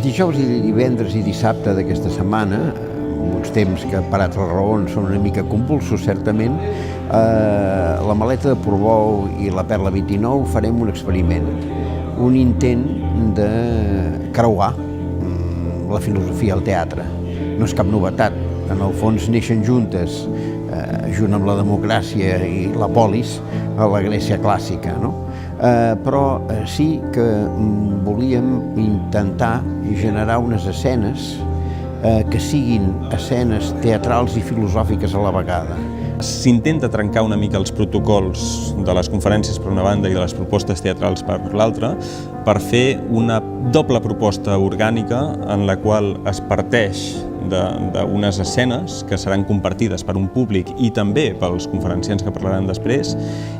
Dijous i divendres i dissabte d'aquesta setmana, amb uns temps que per altres raons són una mica convulsos certament, la Maleta de Portbou i la Perla 29 farem un experiment, un intent de creuar la filosofia al teatre. No és cap novetat, en el fons neixen juntes, junt amb la democràcia i la polis, a la Grècia clàssica, no? Però sí que volíem intentar generar unes escenes que siguin escenes teatrals i filosòfiques a la vegada. S'intenta trencar una mica els protocols de les conferències per una banda i de les propostes teatrals per l'altra per fer una doble proposta orgànica en la qual es parteix d'unes escenes que seran compartides per un públic i també pels conferenciants que parlaran després,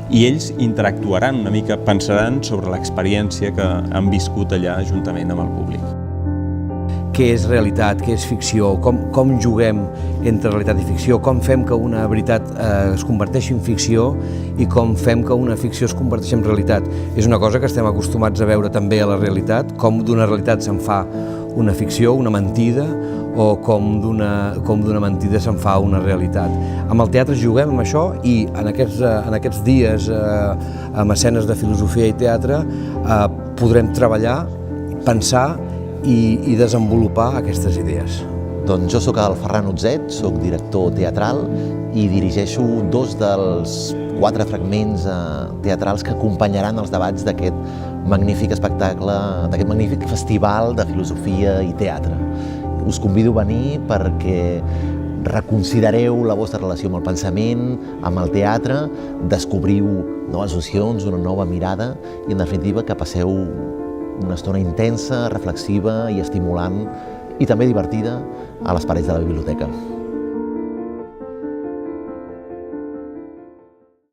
i ells interactuaran una mica, pensaran sobre l'experiència que han viscut allà juntament amb el públic. Què és realitat, què és ficció, com juguem entre realitat i ficció, com fem que una veritat es converteixi en ficció i com fem que una ficció es converteixi en realitat. És una cosa que estem acostumats a veure també a la realitat, com d'una realitat se'n fa una ficció, una mentida, o com d'una mentida se'n fa una realitat. Amb el teatre juguem amb això i en aquests dies amb escenes de filosofia i teatre podrem treballar, pensar i desenvolupar aquestes idees. Doncs jo sóc el Ferran Utzet, sóc director teatral i dirigeixo 2 dels 4 fragments teatrals que acompanyaran els debats d'aquest magnífic espectacle, d'aquest magnífic festival de filosofia i teatre. Us convido a venir perquè reconsidereu la vostra relació amb el pensament, amb el teatre, descobriu noves nocions, una nova mirada i, en definitiva, que passeu una estona intensa, reflexiva i estimulant i també divertida a les parets de la biblioteca.